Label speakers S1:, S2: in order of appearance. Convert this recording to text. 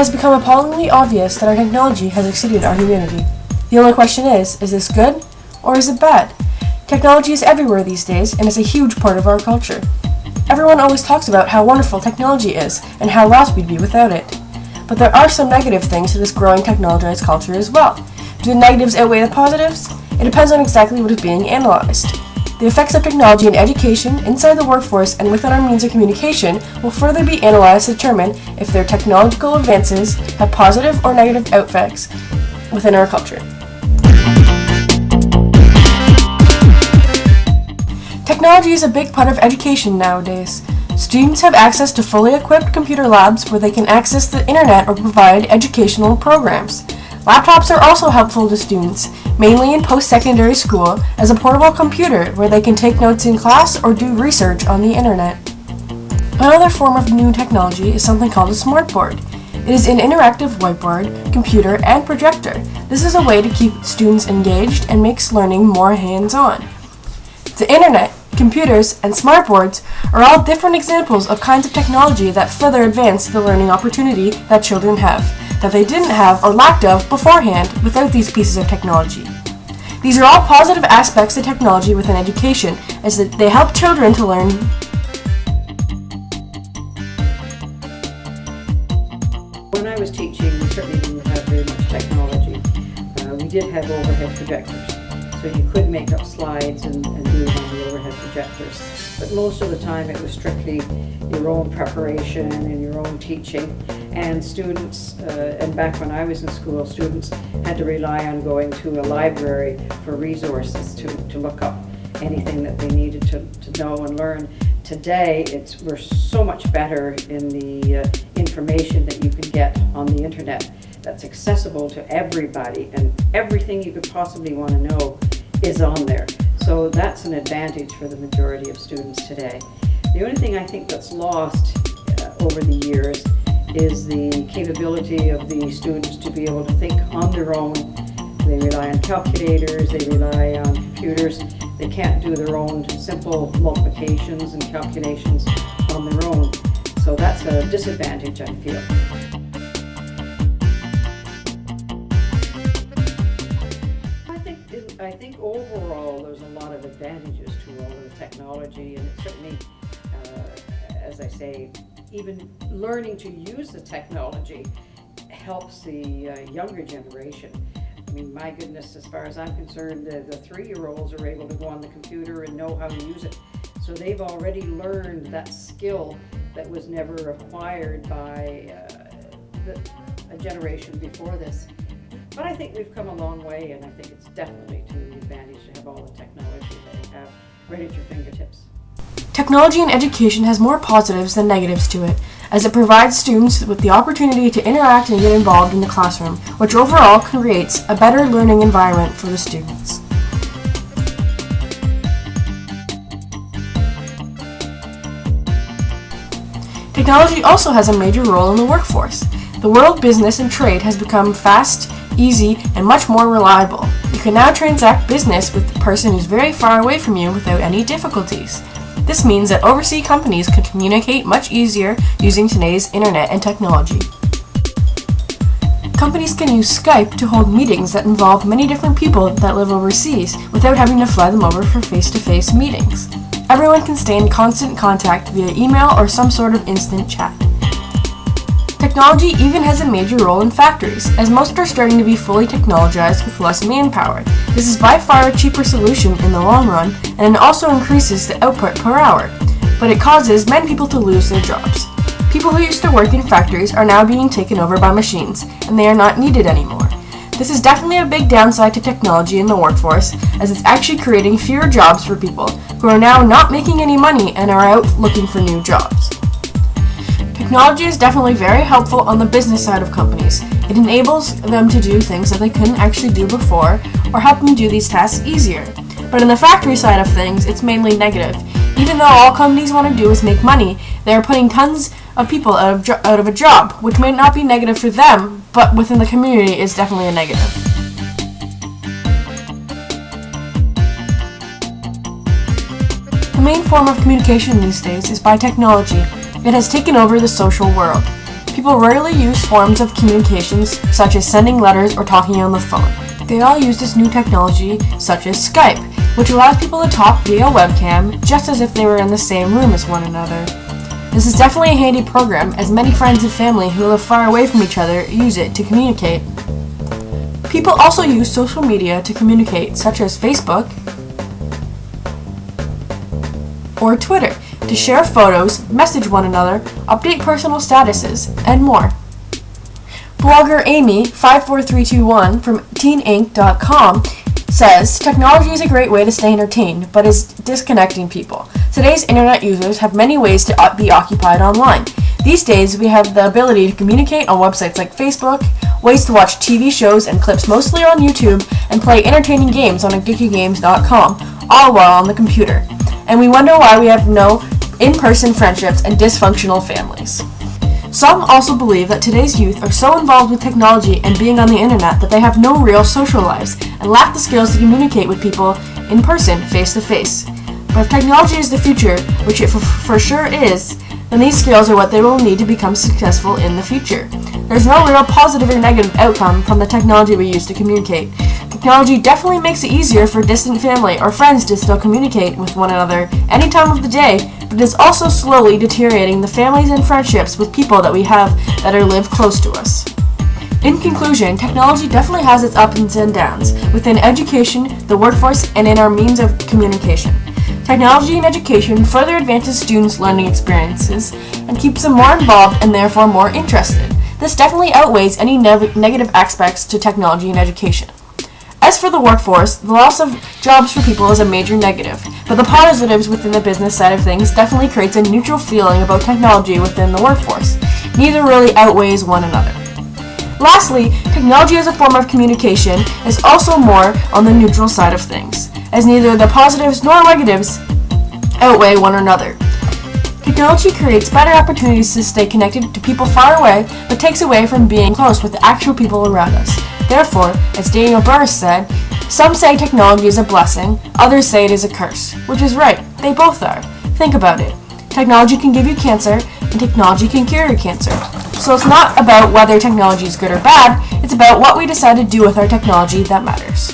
S1: has become appallingly obvious that our technology has exceeded our humanity. The only question is this good or is it bad? Technology is everywhere these days and is a huge part of our culture. Everyone always talks about how wonderful technology is and how lost we'd be without it. But there are some negative things to this growing technologized culture as well. Do the negatives outweigh the positives? It depends on exactly what is being analyzed. The effects of technology in education, inside the workforce, and within our means of communication will further be analyzed to determine if their technological advances have positive or negative effects within our culture. Technology is a big part of education nowadays. Students have access to fully equipped computer labs where they can access the internet or provide educational programs. Laptops are also helpful to students, mainly in post-secondary school, as a portable computer where they can take notes in class or do research on the internet. Another form of new technology is something called a smartboard. It is an interactive whiteboard, computer, and projector. This is a way to keep students engaged and makes learning more hands-on. The internet, computers, and smartboards are all different examples of kinds of technology that further advance the learning opportunity that children have, that they didn't have or lacked of beforehand without these pieces of technology. These are all positive aspects of technology within education, as that they help children to learn.
S2: When I was teaching, we certainly didn't have very much technology. We did have overhead projectors, so you could make up slides and do it on the overhead projectors. But most of the time it was strictly your own preparation and your own teaching. And students, and back when I was in school, students had to rely on going to a library for resources to look up anything that they needed to know and learn. Today, we're so much better in the information that you can get on the internet that's accessible to everybody, and everything you could possibly want to know is on there. So that's an advantage for the majority of students today. The only thing I think that's lost over the years is the capability of the students to be able to think on their own. They rely on calculators, they rely on computers. They can't do their own simple multiplications and calculations on their own. So that's a disadvantage, I feel. I think overall there's a lot of advantages to all of the technology, and it certainly, as I say, even learning to use the technology helps the younger generation. I mean, my goodness, as far as I'm concerned, the 3-year-olds are able to go on the computer and know how to use it. So they've already learned that skill that was never acquired by a generation before this. But I think we've come a long way, and I think it's definitely to the advantage to have all the technology that we have right at your fingertips.
S1: Technology in education has more positives than negatives to it, as it provides students with the opportunity to interact and get involved in the classroom, which overall creates a better learning environment for the students. Technology also has a major role in the workforce. The world of business and trade has become fast, easy, and much more reliable. You can now transact business with the person who's very far away from you without any difficulties. This means that overseas companies can communicate much easier using today's internet and technology. Companies can use Skype to hold meetings that involve many different people that live overseas without having to fly them over for face-to-face meetings. Everyone can stay in constant contact via email or some sort of instant chat. Technology even has a major role in factories, as most are starting to be fully technologized with less manpower. This is by far a cheaper solution in the long run, and it also increases the output per hour, but it causes many people to lose their jobs. People who used to work in factories are now being taken over by machines, and they are not needed anymore. This is definitely a big downside to technology in the workforce, as it's actually creating fewer jobs for people who are now not making any money and are out looking for new jobs. Technology is definitely very helpful on the business side of companies. It enables them to do things that they couldn't actually do before, or help them do these tasks easier. But in the factory side of things, it's mainly negative. Even though all companies want to do is make money, they are putting tons of people out of a job, which may not be negative for them, but within the community is definitely a negative. The main form of communication these days is by technology. It has taken over the social world. People rarely use forms of communications such as sending letters or talking on the phone. They all use this new technology such as Skype, which allows people to talk via webcam just as if they were in the same room as one another. This is definitely a handy program, as many friends and family who live far away from each other use it to communicate. People also use social media to communicate, such as Facebook or Twitter, to share photos, message one another, update personal statuses, and more. Blogger Amy 54321 from teeninc.com says, technology is a great way to stay entertained, but is disconnecting people. Today's internet users have many ways to be occupied online. These days, we have the ability to communicate on websites like Facebook, ways to watch TV shows and clips mostly on YouTube, and play entertaining games on addictedgames.com, all while on the computer. And we wonder why we have no in-person friendships and dysfunctional families. Some also believe that today's youth are so involved with technology and being on the internet that they have no real social lives and lack the skills to communicate with people in person, face to face. But if technology is the future, which it for sure is, then these skills are what they will need to become successful in the future. There's no real positive or negative outcome from the technology we use to communicate. Technology definitely makes it easier for distant family or friends to still communicate with one another any time of the day, but it is also slowly deteriorating the families and friendships with people that we have that live close to us. In conclusion, technology definitely has its ups and downs within education, the workforce, and in our means of communication. Technology in education further advances students' learning experiences and keeps them more involved and therefore more interested. This definitely outweighs any negative aspects to technology in education. As for the workforce, the loss of jobs for people is a major negative, but the positives within the business side of things definitely creates a neutral feeling about technology within the workforce. Neither really outweighs one another. Lastly, technology as a form of communication is also more on the neutral side of things, as neither the positives nor negatives outweigh one another. Technology creates better opportunities to stay connected to people far away, but takes away from being close with the actual people around us. Therefore, as Daniel Burris said, some say technology is a blessing, others say it is a curse. Which is right, they both are. Think about it. Technology can give you cancer, and technology can cure your cancer. So it's not about whether technology is good or bad, it's about what we decide to do with our technology that matters.